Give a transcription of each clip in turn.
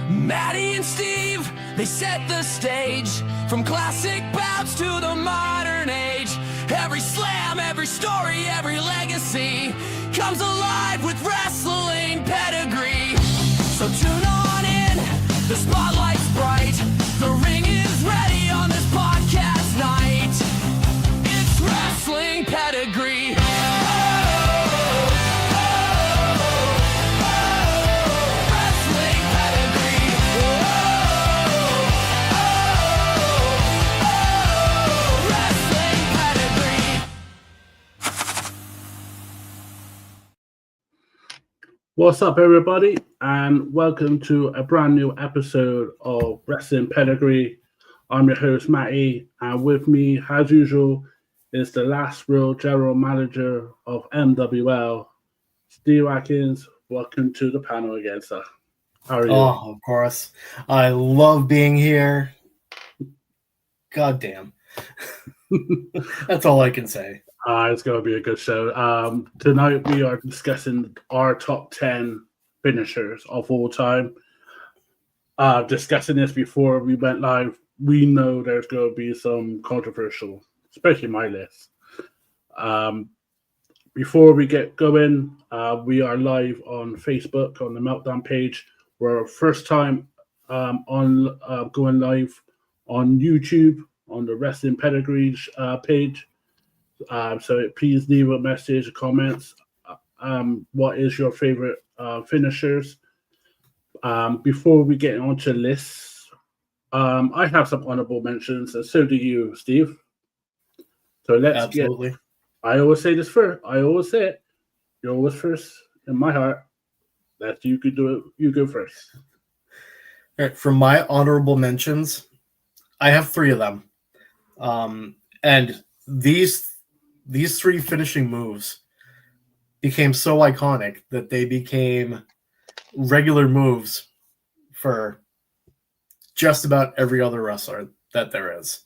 Maddie and Steve, they set the stage. From classic bouts to the modern age. Every slam, every story, every legacy comes alive with wrestling pedigree. So tune on in, the spotlight's bright. The ring is ready on this podcast night. It's wrestling pedigree. What's up, everybody, and welcome to a brand new episode of Wrestling Pedigree. I'm your host, Matty, and with me, as usual, is the last real general manager of MWL, Steve Atkins. Welcome to the panel again, sir. How are you? Oh, of course. I love being here. God damn. That's all I can say. It's going to be a good show. Tonight we are discussing our top 10 finishers of all time. Discussing this before we went live, we know there's going to be some controversial, especially my list. Before we get going, we are live on Facebook on the Meltdown page. We're first time going live on YouTube on the Wrestling Pedigree page. So please leave a message, comments. What is your favorite finishers? Before we get onto lists, I have some honorable mentions, and so do you, Steve. So let's get. I always say this first. I always say it. You're always first in my heart. That you could do it. You go first. All right, for my honorable mentions, I have 3 of them, and these three finishing moves became so iconic that they became regular moves for just about every other wrestler that there is.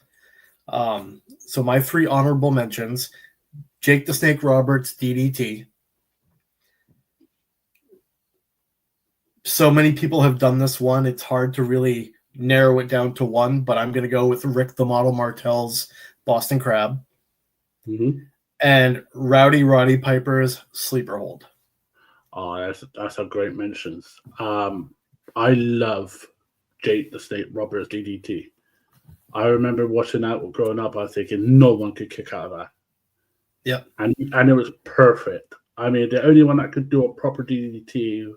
So my 3 honorable mentions: Jake the Snake Roberts DDT. So many people have done this one, it's hard to really narrow it down to one, but I'm going to go with Rick the Model Martel's Boston Crab. Mm-hmm. And Roddy Piper's Sleeper Hold. Oh, that's a great mentions. I love Jake the Snake Roberts DDT. I remember watching that growing up. I was thinking no one could kick out of that. Yep. And it was perfect. I mean, the only one that could do a proper DDT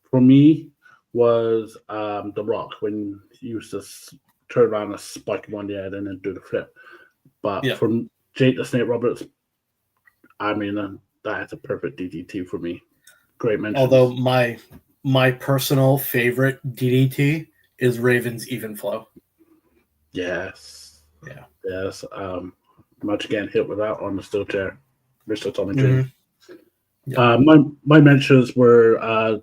for me was The Rock, when he used to turn around and spike him on the head and then do the flip. But from Jake the Snake Roberts, I mean, that's a perfect DDT for me. Great mention. Although my personal favorite DDT is Raven's Even Flow. Yes. Yeah. Yes. Much getting hit with that on the steel chair. Mr. Tommy Dream. Mm-hmm. Yeah. My mentions were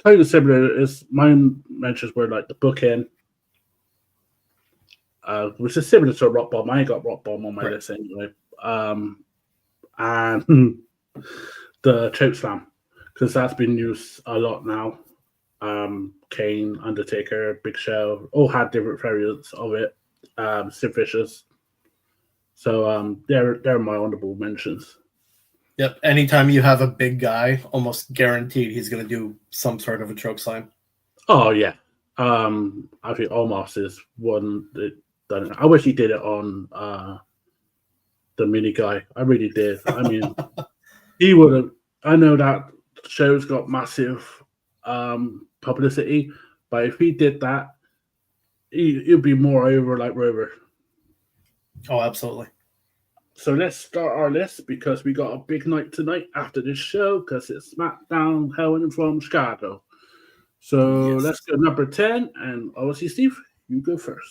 kind of similar. My mentions were like the bookend. Which is similar to a rock bomb. I ain't got rock bomb on my list anyway. And the choke slam, because that's been used a lot now. Kane, Undertaker, Big Show all had different variants of it. Sid Vicious. So they're my honorable mentions. Yep. Anytime you have a big guy, almost guaranteed he's going to do some sort of a choke slam. Oh yeah. I think Omos is one that done it. I wish he did it on the mini guy. I really did. I mean, he would have. I know that show's got massive publicity, but if he did that, he'd be more over like Rover. Oh, absolutely. So let's start our list, because we got a big night tonight after this show, because it's SmackDown Hell in from Chicago. So let's go number 10, and obviously, Steve, you go first.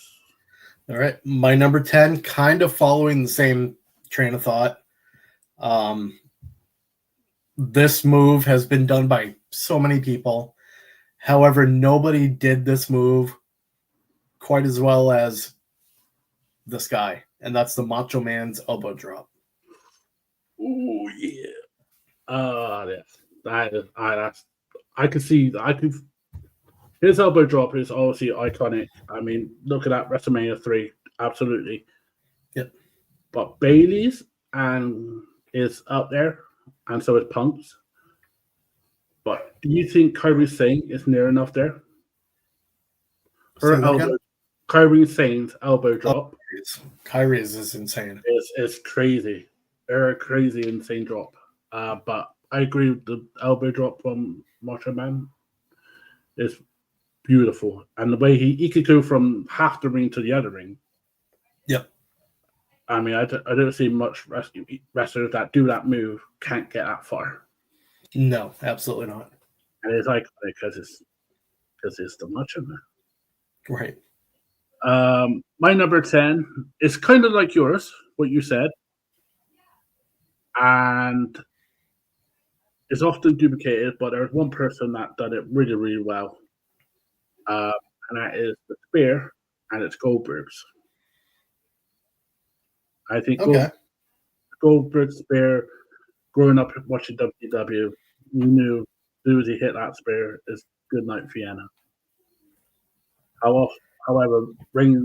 All right. My number 10, kind of following the same train of thought. This move has been done by so many people. However, nobody did this move quite as well as this guy, and that's the Macho Man's elbow drop. Oh yeah. Yes. That's I could see. I could His elbow drop is obviously iconic. I mean, look at that WrestleMania 3. Absolutely. Yep. But Bailey's and is up there, and so is Punk's. But do you think Kyrie Sane is near enough there? Say Her that again? elbow, Kyrie Sane's elbow drop Kyrie's is insane. is crazy. They're a crazy, insane drop. But I agree with the elbow drop from Macho Man is beautiful. And the way he could go from half the ring to the other ring. Yep. I mean, I don't see much wrestlers that do that move can't get that far. No, absolutely not. And it's iconic because it's the Macho Man. Right. My number 10 is kind of like yours, what you said. And it's often duplicated, but there's one person that done it really, really well. And that is the Spear, and it's Goldberg's. I think Okay. Goldberg's Spear, growing up watching WW, you knew as soon as he hit that spear, is good night Vienna. However, Roman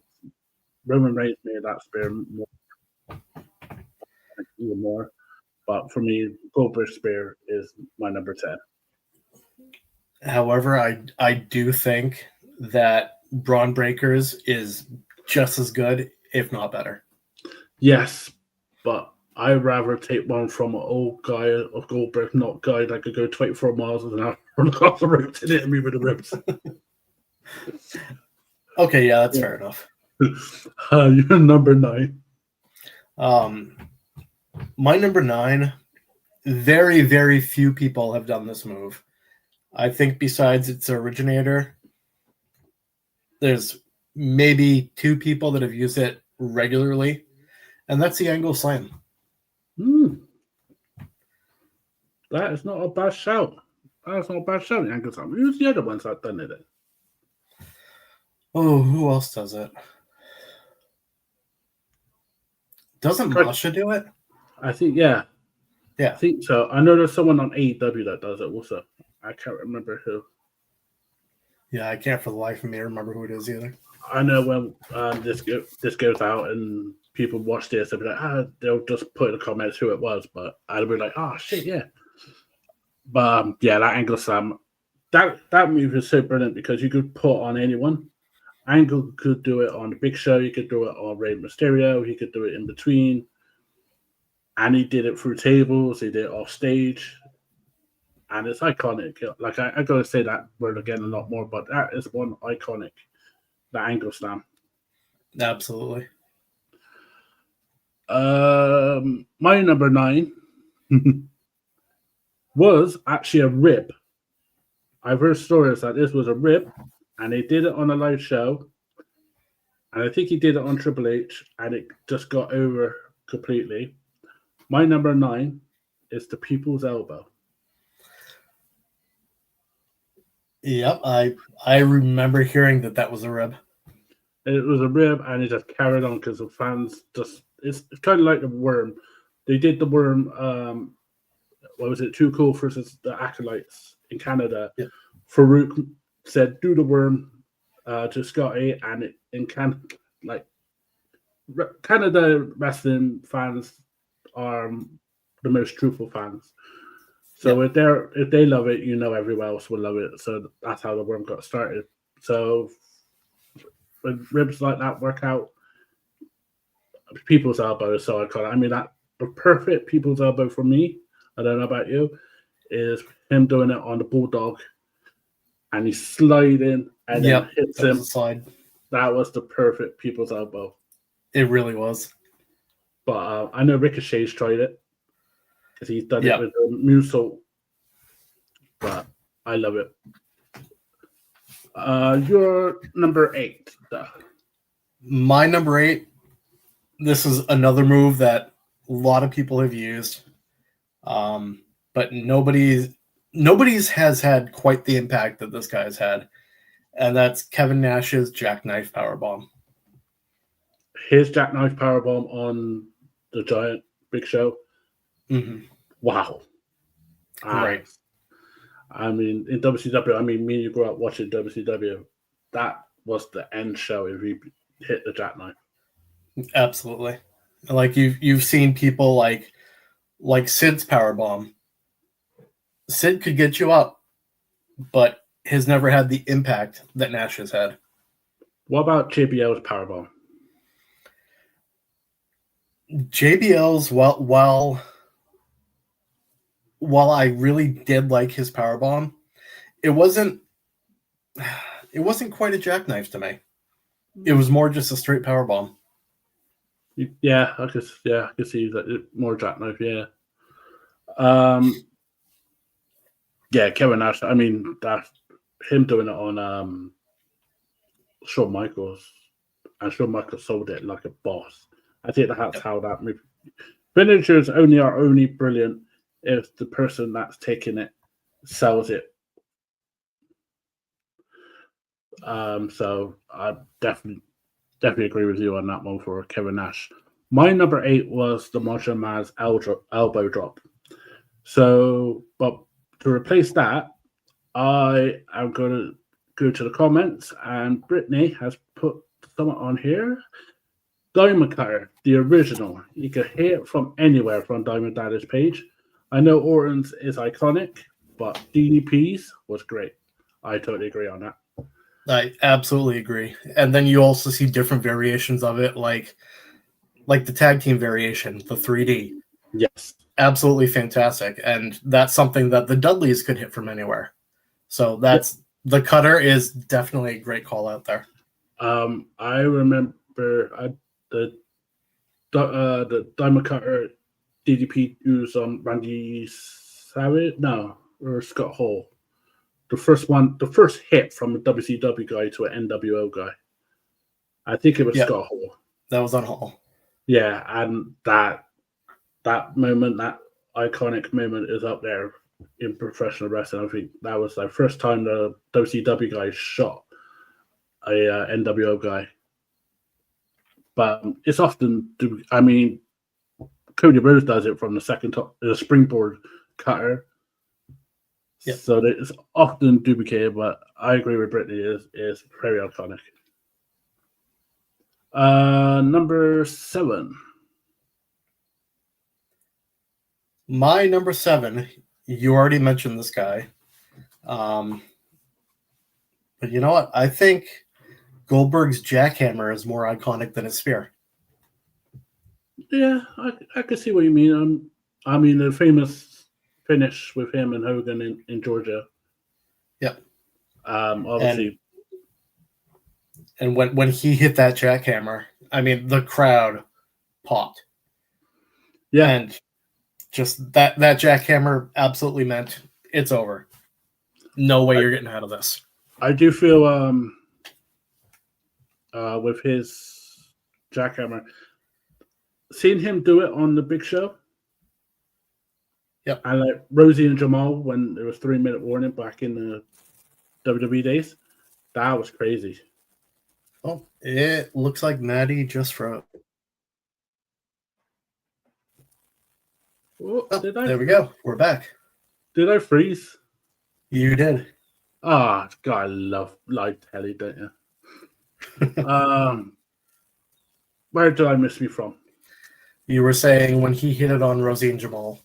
Reigns made that spear more, even more. But for me, Goldberg's Spear is my number 10. However, I do think that Braun Breakers is just as good, if not better. Yes, but I'd rather take one from an old guy of Goldberg, not guy that could go 24 miles an hour run across the ropes and hit me with the ribs. Okay, yeah, that's fair enough. You're number 9. My number 9, very, very few people have done this move. I think besides its originator, there's maybe 2 people that have used it regularly, and that's the angle slam. That is not a bad shout. That's not a bad shout, the angle slam. Who's the other ones that done it? Oh, who else does it? Doesn't Masha do it? I think, yeah. Yeah. I think so. I know there's someone on AEW that does it also. I can't remember who. Yeah, I can't for the life of me remember who it is either. I know when this goes out and people watch this, they'll be like, they'll just put in the comments who it was, but I'll be like, oh shit, yeah. But yeah, that angle slam, that move is so brilliant because you could put on anyone. Angle could do it on the Big Show, he could do it on Rey Mysterio, he could do it in between, and he did it through tables, he did it off stage. And it's iconic. Like I gotta say that word again a lot more, but that is one iconic. The angle slam. Absolutely. My number 9 was actually a rib. I've heard stories that this was a rib, and they did it on a live show, and I think he did it on Triple H, and it just got over completely. My number 9 is the People's Elbow. Yep, I remember hearing that was a rib. It was a rib, and it just carried on because the fans it's kind of like the Worm. They did the Worm. What was it? Too Cool versus the Acolytes in Canada. Yep. Farouk said, "Do the Worm" to Scotty, and in Canada wrestling fans are the most truthful fans. So if they love it, everyone else will love it. So that's how the Worm got started. So when ribs like that work out, People's Elbow is so iconic. I mean, that the perfect People's Elbow for me, I don't know about you, is him doing it on the Bulldog, and he's sliding and then hits him. Slide. That was the perfect People's Elbow. It really was. But I know Ricochet's tried it because he's done it with the Muso. But I love it. Your number 8. My number 8. This is another move that a lot of people have used, but nobody's has had quite the impact that this guy has had, and that's Kevin Nash's Jackknife Powerbomb. His Jackknife Powerbomb on the Giant Big Show. Mm-hmm. Wow. Right. I mean, in WCW, I mean, me and you grew up watching WCW. That was the end show if you hit the jackknife. Absolutely. Like you've seen people like Sid's powerbomb. Sid could get you up, but has never had the impact that Nash has had. What about JBL's powerbomb? JBL's while I really did like his powerbomb, it wasn't quite a jackknife to me. It was more just a straight powerbomb. Yeah, I could see that more jackknife. Yeah, yeah, Kevin Nash. I mean, that him doing it on Shawn Michaels, and Shawn Michaels sold it like a boss. I think that's how that movie. Finishers are only brilliant if the person that's taking it sells it. So I definitely agree with you on that one for Kevin Nash. My number 8 was the Martial Man's elbow drop. So, but to replace that, I am going to go to the comments, and Brittany has put something on here. Diamond Cutter, the original. You can hear it from anywhere from Diamond Daddy's page. I know Orton's is iconic, but DDP's was great. I totally agree on that. I absolutely agree. And then you also see different variations of it, like the tag team variation, the 3D. Yes. Absolutely fantastic. And that's something that the Dudleys could hit from anywhere. So the cutter is definitely a great call out there. I remember the Diamond Cutter DDP used on Randy Savage, or Scott Hall. The first hit from a WCW guy to an NWO guy. I think it was Scott Hall. That was on Hall. Yeah, and that moment, that iconic moment, is up there in professional wrestling. I think that was the first time the WCW guy shot a NWO guy. But it's often, I mean, Cody Rhodes does it from the second top, the springboard cutter. Yep. So it's often duplicated, but I agree with Brittany. Is very iconic. Number 7. My number 7. You already mentioned this guy, but you know what? I think Goldberg's jackhammer is more iconic than his spear. Yeah, I can see what you mean. I mean, the famous finish with him and Hogan in Georgia. Yep. Obviously. And when he hit that jackhammer, I mean, the crowd popped. Yeah. And just that jackhammer absolutely meant it's over. No way you're getting out of this. I do feel with his jackhammer, seeing him do it on the Big Show. Yep. And like Rosie and Jamal, when there was 3-minute warning back in the WWE days, that was crazy. Oh, it looks like Maddie just froze. There we go. We're back. Did I freeze? You did. Ah, God, I love live telly, don't you? Where did I miss me from? You were saying when he hit it on Rosie and Jamal.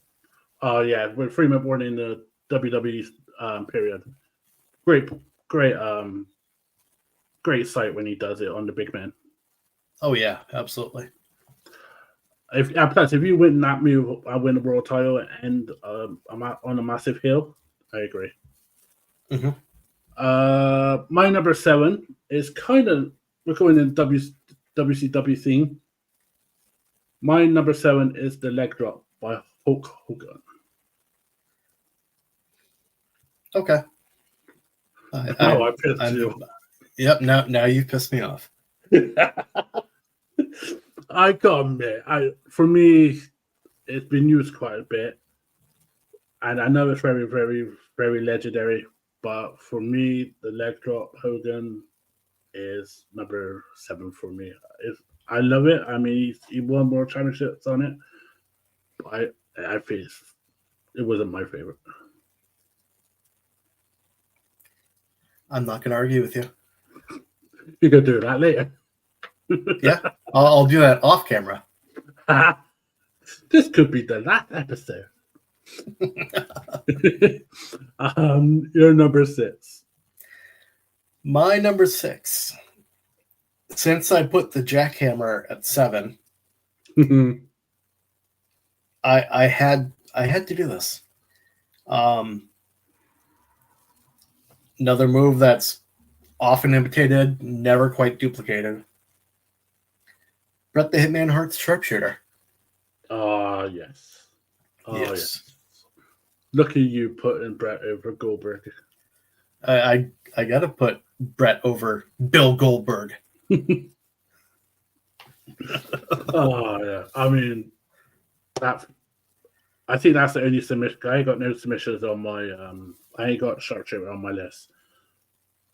Oh, yeah, with 3-minute warning in the WWE period. Great sight when he does it on the big man. Oh, yeah, absolutely. Plus, if you win that move, I win the world title and I'm on a massive hill. I agree. Mm-hmm. My number 7 is we're going in WCW theme. My number 7 is the leg drop by Hulk Hogan. Okay. I pissed you. Yep. Now you've pissed me off. I gotta admit, for me, it's been used quite a bit, and I know it's very, very, very legendary. But for me, the leg drop Hogan is number 7 for me. I love it. I mean, he won more championships on it, but I feel it wasn't my favorite. I'm not going to argue with you. You can do that later. Yeah, I'll do that off camera. This could be the last episode. Your number 6. My number 6. Since I put the jackhammer at 7, I had to do this. Another move that's often imitated, never quite duplicated. Bret the Hitman Hart's sharpshooter. Yes. Oh, Yes. Look at you putting Bret over Goldberg. I got to put Bret over Bill Goldberg. Oh, yeah. I mean, I think that's the only submission. I ain't got no submissions on my. I ain't got sharpshooter on my list.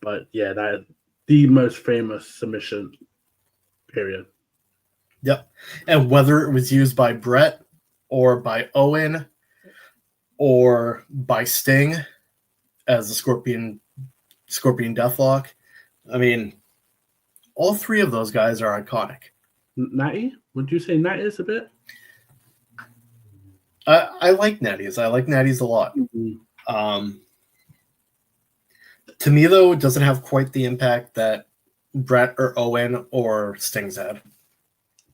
But yeah, that is the most famous submission. Period. Yep. And whether it was used by Bret or by Owen or by Sting as the Scorpion Deathlock, I mean, all three of those guys are iconic. Natty? Would you say Natty is a bit? I like Natties. I like Natties a lot. Mm-hmm. To me, though, it doesn't have quite the impact that Bret or Owen or Sting's had.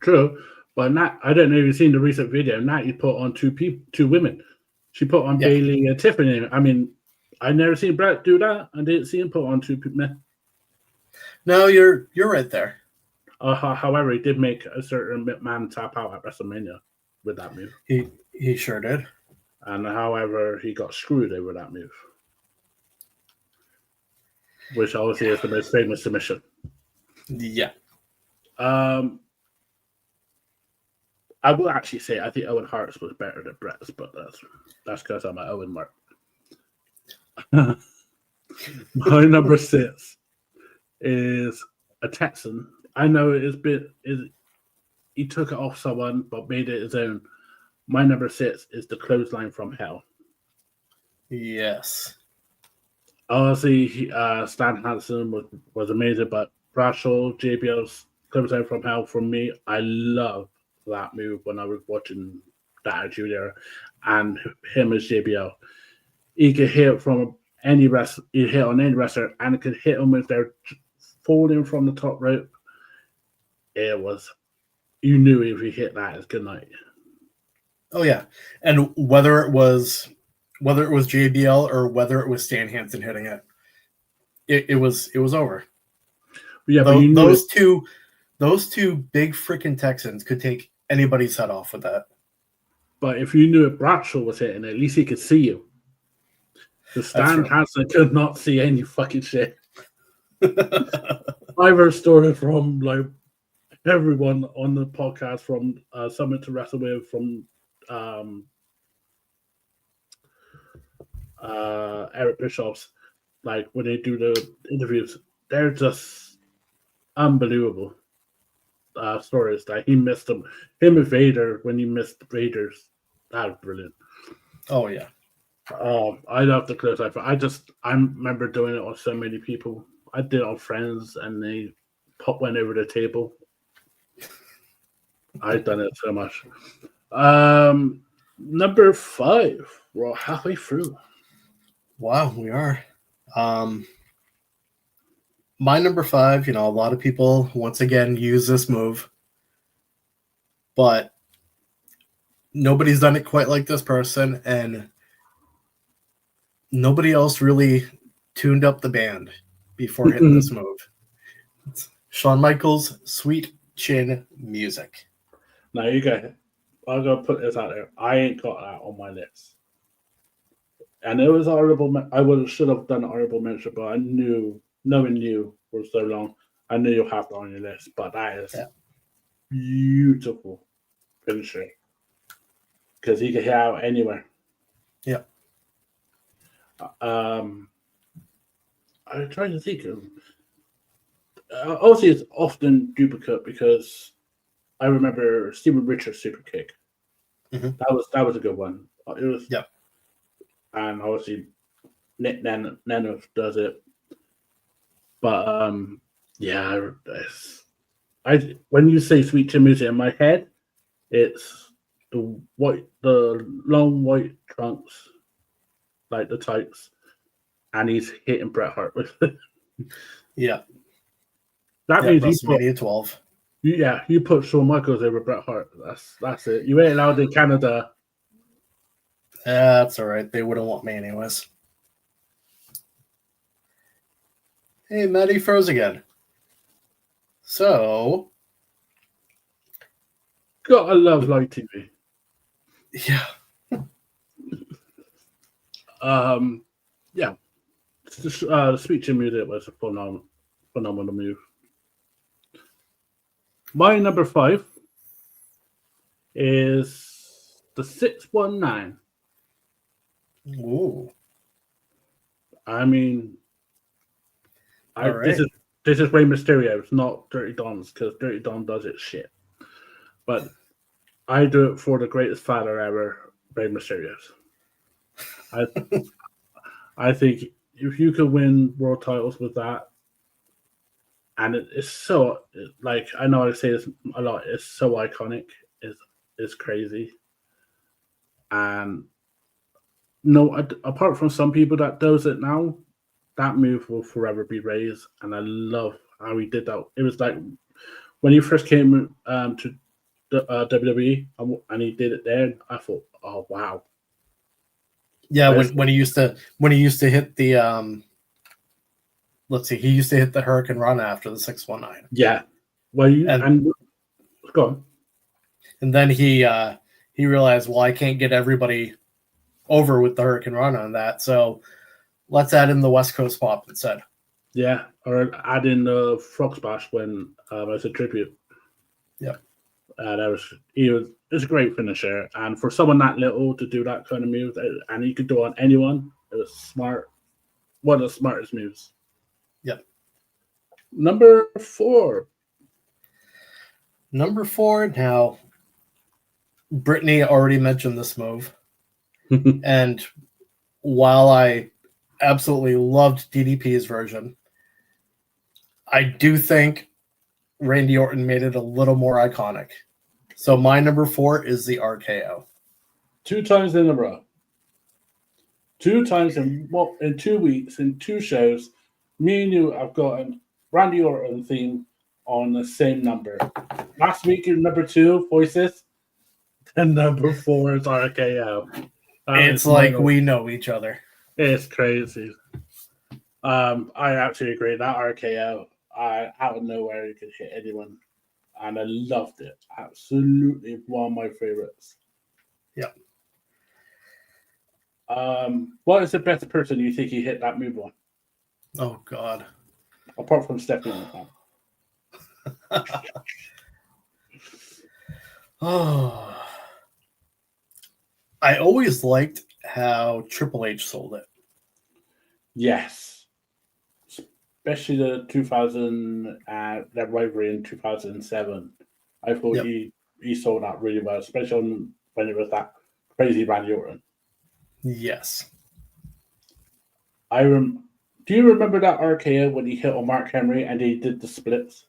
True, but I don't know if you've seen the recent video. Natty put on two women. She put on Bailey and Tiffany. I mean, I never seen Bret do that. I didn't see him put on two men. No, you're right there. However, he did make a certain man tap out at WrestleMania with that move. He sure did. And however, he got screwed over that move, which obviously is the most famous submission. Yeah. I will actually say I think Owen Hart's was better than Bret's, but that's because I'm an Owen mark. My number 6 is a Texan. I know he took it off someone but made it his own. My number 6 is the clothesline from hell. Yes. Obviously, Stan Hansen was amazing, but Bradshaw, JBL's clothesline from hell, for me, I love that move when I was watching that Attitude Era, and him as JBL. He could hit from any wrestler, he hit on any wrestler, and it could hit them if they're falling from the top rope. It was, you knew if he hit that, it's good night. Oh yeah, and whether it was JBL or whether it was Stan Hansen hitting it, it was over. Yeah, but you knew those two big freaking Texans could take anybody's head off with that. But if you knew if Bradshaw was hitting, at least he could see you. The Stan Hansen could not see any fucking shit. I've heard stories from like everyone on the podcast, from Summit to Wrestle With, from Eric Bischoff's, like when they do the interviews, they're just unbelievable stories that he missed them. Him and Vader, when he missed Raiders, that was brilliant. Oh yeah. I love the close eye. I remember doing it on so many people. I did it on friends, and they went over the table. I've done it so much. Number 5. We're halfway through. Wow, we are. My number 5, a lot of people once again use this move, but nobody's done it quite like this person, and nobody else really tuned up the band before hitting this move. It's Shawn Michaels' Sweet Chin Music. Now you go. I'm gonna put this out there. I ain't got that on my list, and it was honorable. I should have done an honorable mention, but I knew, knowing you for so long, I knew you'll have that on your list. But that is beautiful finisher, because he can hit out anywhere. Yeah. I'm trying to think of. Obviously, it's often duplicate because I remember Steven Richards' super kick. Mm-hmm. That was a good one. It was, yeah. And obviously, Nick Nemeth does it. But yeah, when you say Sweet Chin Music in my head, it's the long white trunks, like the tights, and he's hitting Bret Hart with it. Yeah. That Yeah, means WrestleMania 12. you put Shawn Michaels over Bret Hart. That's it. You ain't allowed in Canada. That's all right. They wouldn't want me anyways. Hey, Maddie froze again. So, Gotta love live TV. yeah. Yeah. The Sweet Chin Music was a phenomenal move. My number 5 is the 619. Ooh. I mean, All right. this is Rey Mysterio. It's not Dirty Don's because Dirty Don does it shit. But I do it for the greatest father ever, Rey Mysterio's. I think if you could win world titles with that, and it's so like I know I say this a lot, it's so iconic, it's crazy, and no, apart from some people that does it now, that move will forever be raised, and I love how he did that. It was like when he first came to the WWE and he did it there. I thought, oh wow, Yeah, when he used to hit the let's see, he used to hit the Hurricane Run after the 619. yeah. Well, and go on. And then he realized, well, I can't get everybody over with the Hurricane Run on that, so let's add in the West Coast Pop instead. Yeah, or add in the Frog Splash when as a tribute. Yeah, it's a great finisher, and for someone that little to do that kind of move, and he could do it on anyone, it was smart. One of the smartest moves. Yep. Number 4. Now, Brittany already mentioned this move, and while I absolutely loved DDP's version, I do think Randy Orton made it a little more iconic. So my number 4 is the RKO. 2 times in a row. 2 times in 2 weeks, in 2 shows, me and you have gotten Randy Orton theme on the same number. Last week, your number 2, Voices, and number 4 is RKO. It's like we know each other. It's crazy. I absolutely agree. That RKO, out of nowhere, you could hit anyone. And I loved it. Absolutely one of my favorites. Yeah. What is the best person you think he hit that move on? Oh, God. Apart from Stephanie. Oh. I always liked how Triple H sold it. Yes. Especially the 2000, that rivalry in 2007. I thought he sold that really well, especially when it was that crazy Randy Orton. Yes. Do you remember that RKO when he hit on Mark Henry and he did the splits?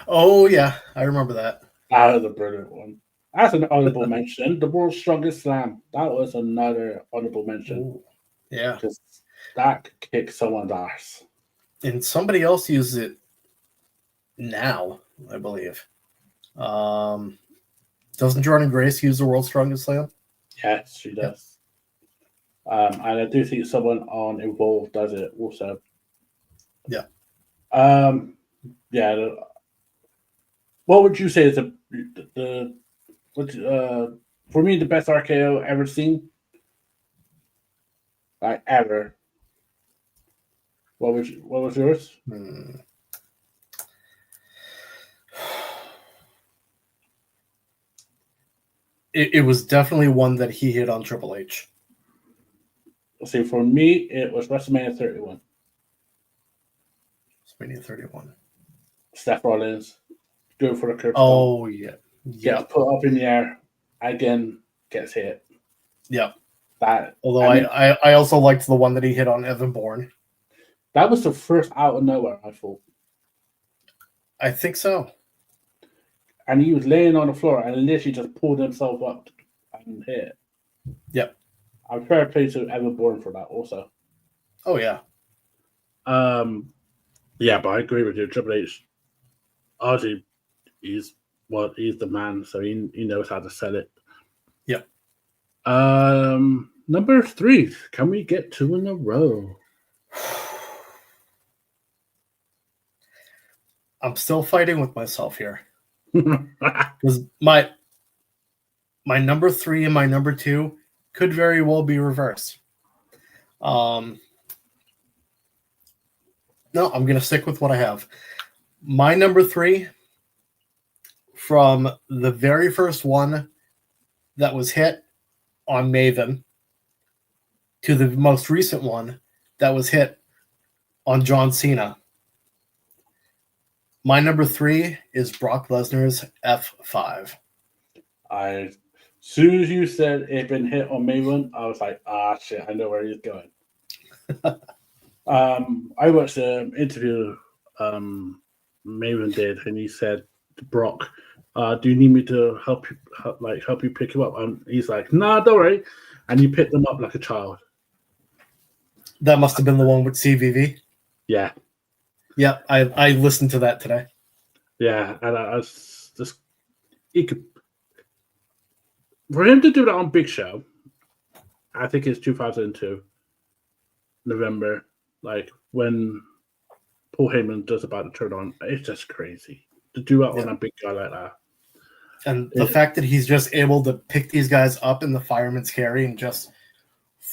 Oh, yeah. I remember that. That was a brilliant one. That's an honorable mention. The World's Strongest Slam. That was another honorable mention. Ooh, yeah. Because that kicked someone's ass. And somebody else uses it now, I believe. Doesn't Jordan Grace use the World's Strongest Slam? Yes, she does. And I do think someone on Evolve does it also. Yeah. Yeah. What would you say is for me the best RKO ever seen? Like ever. What was yours? It was definitely one that he hit on Triple H. See, for me, it was WrestleMania 31. WrestleMania 31. Seth Rollins, do it for the curve. Oh, yeah. Gets put up in the air, again, gets hit. Yeah. That. Although I also liked the one that he hit on Evan Bourne. That was the first out of nowhere, I thought. I think so. And he was laying on the floor and literally just pulled himself up and hit it. Yep. I'm fair play to Everborn for that also. Oh yeah. Yeah, but I agree with you. Triple H, obviously, he's the man, so he knows how to sell it. Yep. Number 3. Can we get 2 in a row? I'm still fighting with myself here because my number 3 and my number 2 could very well be reversed. No, I'm gonna stick with what I have. My number 3, from the very first one that was hit on Maven to the most recent one that was hit on John Cena. My number 3 is Brock Lesnar's F5. As soon as you said it had been hit on Maven, I was like, shit, I know where he's going. I watched an interview Maven did, and he said to Brock, do you need me to help you pick him up? And he's like, nah, don't worry. And he picked him up like a child. That must have been the one with CVV. Yeah. Yeah, I listened to that today. Yeah, and I was just for him to do that on Big Show, I think it's 2002, November, like when Paul Heyman does about to turn on. It's just crazy to do that on a big guy like that. And the fact that he's just able to pick these guys up in the fireman's carry and just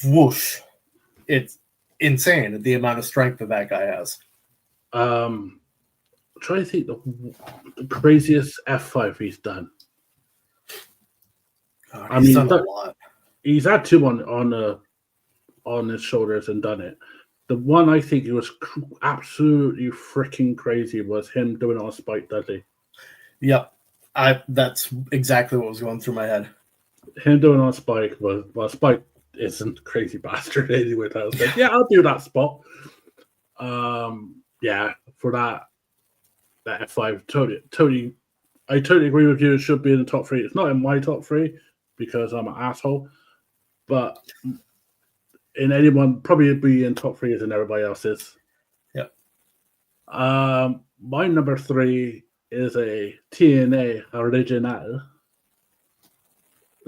whoosh, it's insane the amount of strength that guy has. Try to think the craziest F5 he's done. God, he's done a lot. He's had 2 on his shoulders and done it. The one I think he was absolutely freaking crazy was him doing it on Spike Dudley. Yep, that's exactly what was going through my head. Him doing it on Spike was Spike isn't a crazy bastard anyway. I was like, yeah, I'll do that spot. Yeah, for that F5, totally, I totally agree with you. It should be in the top 3. It's not in my top 3 because I'm an asshole, but in anyone, probably be in top 3 as in everybody else's. Yep. My number 3 is a TNA original,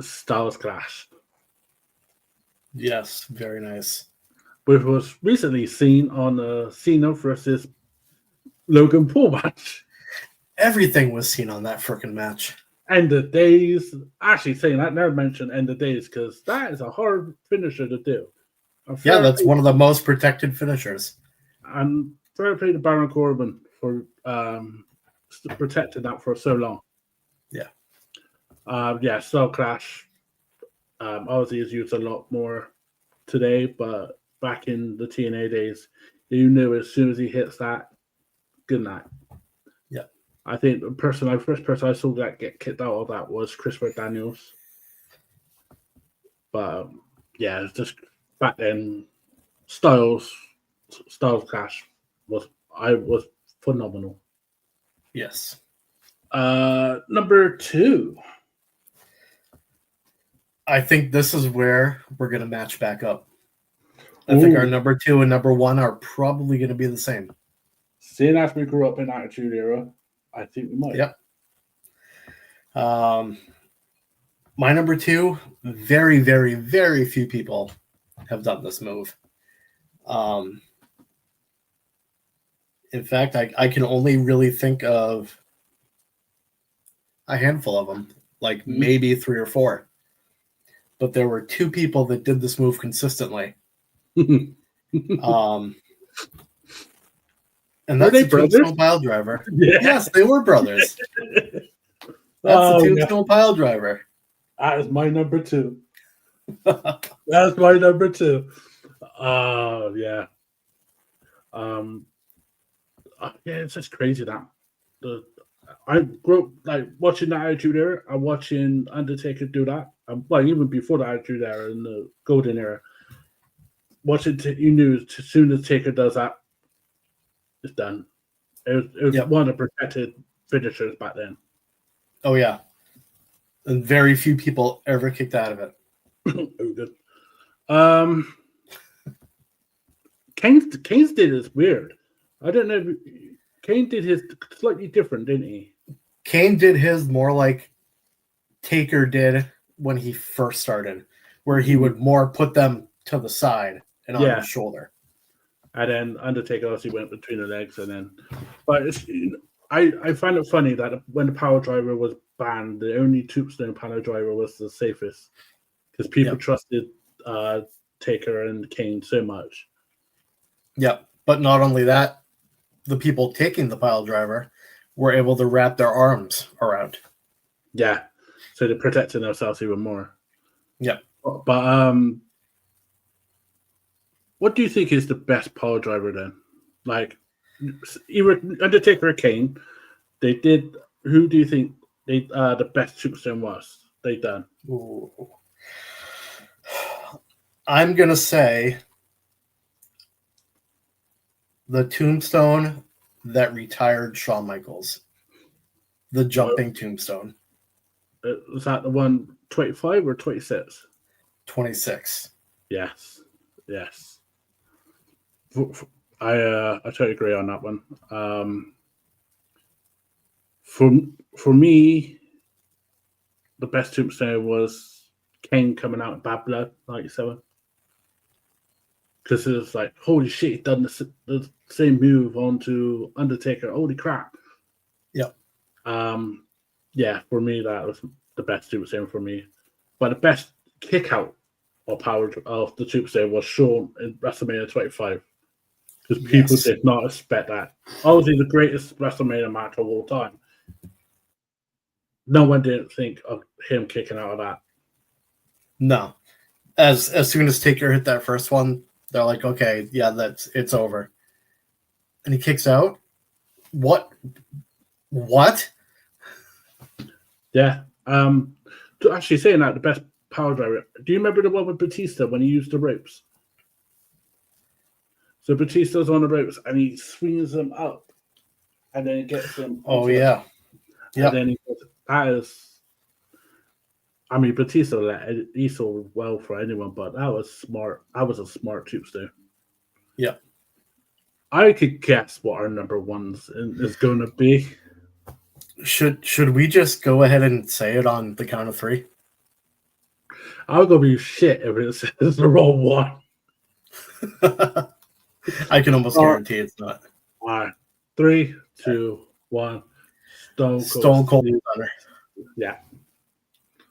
Styles Clash. Yes, very nice. Which was recently seen on Cena versus Logan Paul match. Everything was seen on that freaking match. End of days. Actually, saying that, never mentioned end of days because that is a hard finisher to do. Yeah, that's one of the most protected finishers. And fair play to Baron Corbin for protecting that for so long. Yeah. Cell Clash obviously is used a lot more today, but back in the TNA days, you knew as soon as he hits that, good night. Yeah. I think the first person I saw that get kicked out of that was Christopher Daniels. But yeah, it's just back then, Styles Clash was phenomenal. Yes. Number 2. I think this is where we're going to match back up. I think our number 2 and number 1 are probably going to be the same. Seeing as we grew up in Attitude Era, I think we might. Yep. My number 2, very, very, very few people have done this move. In fact, I can only really think of a handful of them, like maybe 3 or 4. But there were 2 people that did this move consistently. And that's the Tombstone Pile Driver. Yeah. Yes, they were brothers. That's the Tombstone Pile Driver. That is my number 2. That's my number 2. Yeah. Yeah, it's just crazy that I grew up like watching the Attitude Era. I'm watching Undertaker do that. Well, even before the Attitude Era in the Golden Era, watching you knew as soon as Taker does that, it's done. It was one of the protected finishers back then. Oh yeah, and very few people ever kicked out of it. Oh, good. Kane's did is weird. I don't know. Kane did his slightly different, didn't he? Kane did his more like Taker did when he first started, where he would more put them to the side and on his shoulder. And then Undertaker obviously went between the legs, and then, but I find it funny that when the power driver was banned, the only tombstone power driver was the safest because people trusted Taker and Kane so much. Yep, but not only that, the people taking the pile driver were able to wrap their arms around. Yeah, so they're protecting themselves even more. Yeah, but what do you think is the best power driver then? Like, either Undertaker or Kane, they did. Who do you think the best tombstone was they done? Ooh. I'm gonna say the tombstone that retired Shawn Michaels, the jumping tombstone. Was that the one 25 or 26? 26. Yes. I totally agree on that one. For me, the best tombstone was Kane coming out in Bad Blood '97, because it was like, holy shit, he done the same move onto Undertaker. Holy crap! Yep. For me that was the best tombstone for me. But the best kick out of the tombstone was Shawn in WrestleMania 25. Because people did not expect that. Obviously, the greatest WrestleMania match of all time. No one didn't think of him kicking out of that. No. As soon as Taker hit that first one, they're like, okay, yeah, it's over. And he kicks out. What? Yeah. Actually, saying that, the best power driver. Do you remember the one with Batista when he used the ropes? So Batista's on the ropes and he swings them up, and then he gets them. Oh yeah. And then he goes, that is. I mean, Batista, he saw well for anyone, but that was smart. That was a smart tombstone. Yeah. I could guess what our number ones is going to be. Should we just go ahead and say it on the count of 3? I'm gonna be shit if it says the wrong one. I can almost guarantee it's not. All right, 3, 2, 1. Stone Cold Stunner. Yeah.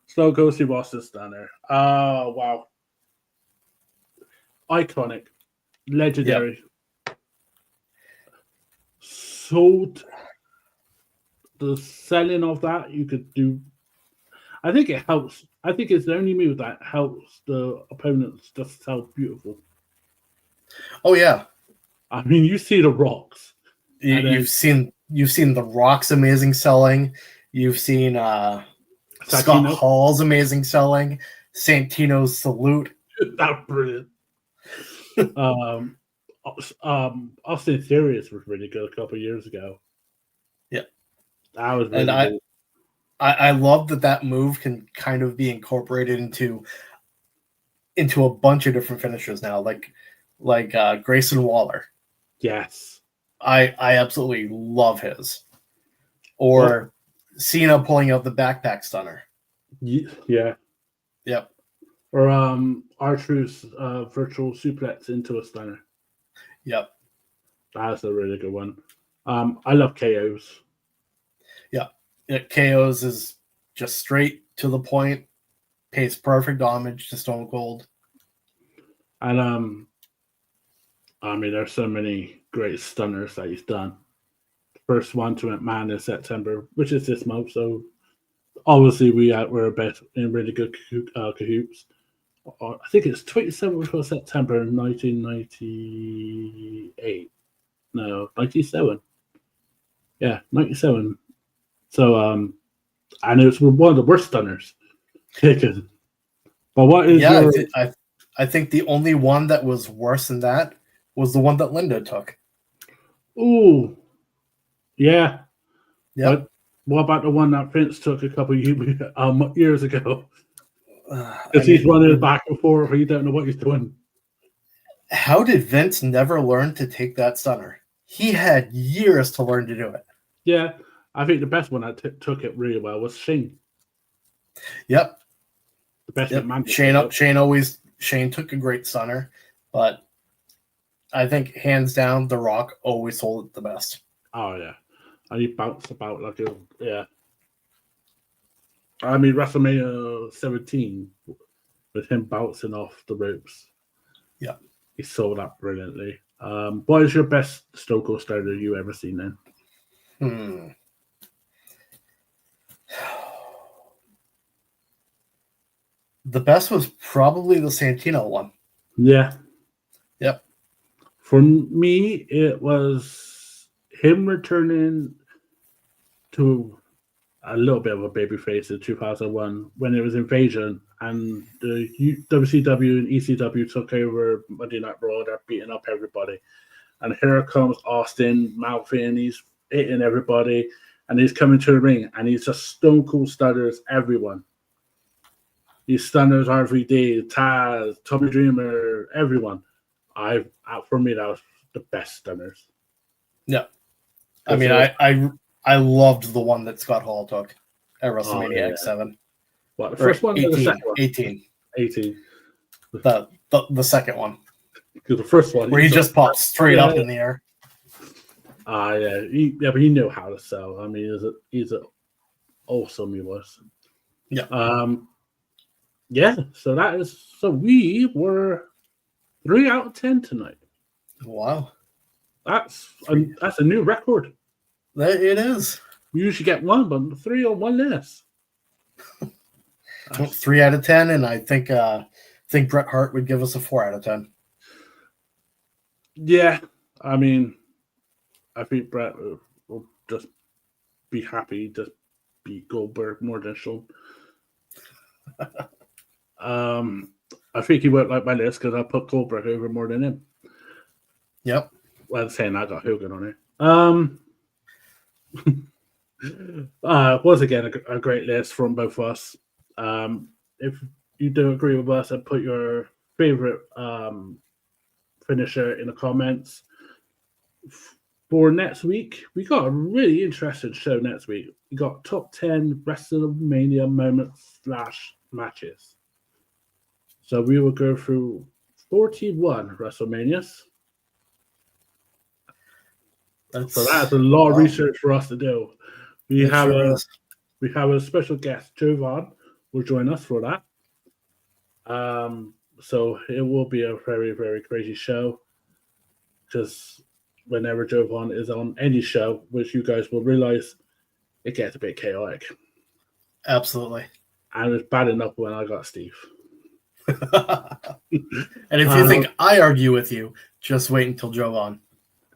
Stone Cold Steve Austin Stunner. Oh, wow. Iconic. Legendary. Yep. Sold the selling of that you could do. I think it helps. I think it's the only move that helps the opponents just sell beautiful. Oh yeah. I mean, you see the Rocks. You've seen the Rock's amazing selling. You've seen Scott Hall's amazing selling. Santino's salute. That's brilliant. Austin Theories was really good a couple of years ago. Yeah, that was really and good. I love that move can kind of be incorporated into a bunch of different finishers now, like Grayson Waller. Yes, I absolutely love his. Or Cena pulling out the backpack stunner. Yeah. Yep. Or R-Truth's virtual suplex into a stunner. Yep. That's a really good one. I love KOs. Yeah. KOs is just straight to the point, pays perfect homage to Stone Cold. And I mean, there's so many great stunners that he's done. First one to McMahon in September, which is this month, so obviously we're a bit in really good cahoots. I think it's 27th of September 1998. No, 97. Yeah, 97. So and it's one of the worst stunners taken. But what is I think the only one that was worse than that was the one that Linda took. Ooh, yeah. Yep. But what about the one that Vince took a couple of years ago? Because he's running back and forth. He don't know what he's doing. How did Vince never learn to take that stunner? He had years to learn to do it. Yeah, I think the best one that took it really well was Shane. Yep. The best man. Shane took a great stunner, but I think hands down, The Rock always sold it the best. Oh yeah, and he bounced about like a yeah. I mean WrestleMania 17 with him bouncing off the ropes. Yeah, he sold that brilliantly. What is your best Stone Cold Stunner you ever seen then? The best was probably the Santino one. Yeah. Yep. For me, it was him returning to a little bit of a babyface in 2001 when it was Invasion and the WCW and ECW took over Monday Night Raw. They're beating up everybody. And here comes Austin mouthing, he's hitting everybody, and he's coming to the ring, and he's just Stone Cold Stunners everyone. He stunners RVD, Taz, Tommy Dreamer, everyone. For me, that was the best stunners. Yeah. I mean, I loved the one that Scott Hall took at WrestleMania X7. What, the first one 18, or the second one? 18. 18. The second one. Because the first one... Where he just popped straight up in the air. Yeah. But he knew how to sell. I mean, he's awesome, he was. Yeah. Yeah, so we were 3 out of 10 tonight. Wow. That's a new record. It is. We usually get 1, but 3 on one list. 3 out of 10, and I think Bret Hart would give us a 4 out of 10. Yeah, I mean, I think Bret will just be happy to beat Goldberg more than Shawn. I think he won't like my list because I put Goldberg over more than him. Yep. Well, I'm saying I got Hogan on it. Was again a great list from both of us. If you do agree with us, and put your favorite finisher in the comments. For next week, we got a really interesting show next week. We got top 10 WrestleMania moments / matches. So we will go through 41 WrestleManias. So that's a lot of research for us to do. We have a special guest, Jovan, will join us for that. So it will be a very, very crazy show. Because whenever Jovan is on any show, which you guys will realize, it gets a bit chaotic. Absolutely. And it's bad enough when I got Steve. And if you think I argue with you, just wait until Jovan.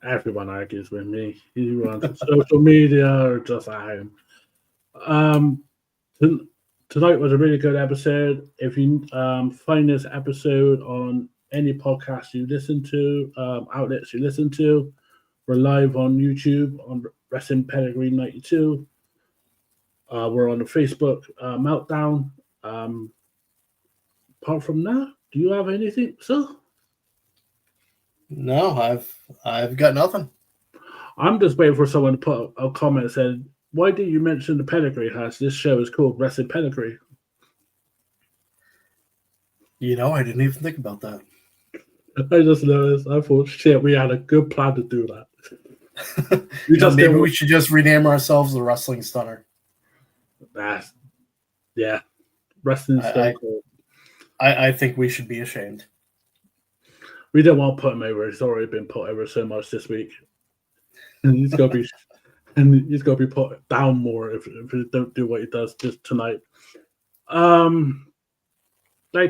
Everyone argues with me. Either on social media or just at home. Tonight was a really good episode. If you find this episode on any podcast you listen to, outlets you listen to, we're live on YouTube on Wrestling Pedigree 92. We're on the Facebook Meltdown. Apart from that, do you have anything, sir? No, I've got nothing. I'm just waiting for someone to put a comment that said, why did you mention the Pedigree has? This show is called Wrestling Pedigree. You know, I didn't even think about that. I just noticed. I thought, shit, we had a good plan to do that. Maybe we should just rename ourselves the Wrestling Stunner. Yeah. Wrestling Stunner. I think we should be ashamed. We don't want to put him over. He's already been put over so much this week. And he's got to be put down more if he don't do what he does just tonight. Thank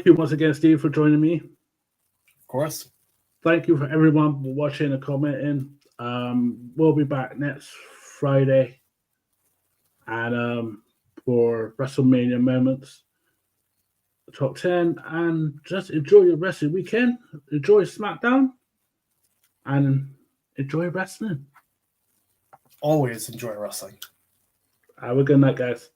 you once again, Steve, for joining me. Of course. Thank you for everyone for watching and commenting. We'll be back next Friday and for WrestleMania moments, top 10, and just enjoy your wrestling weekend. Enjoy SmackDown and enjoy wrestling. always enjoy wrestling. Have a good night, guys.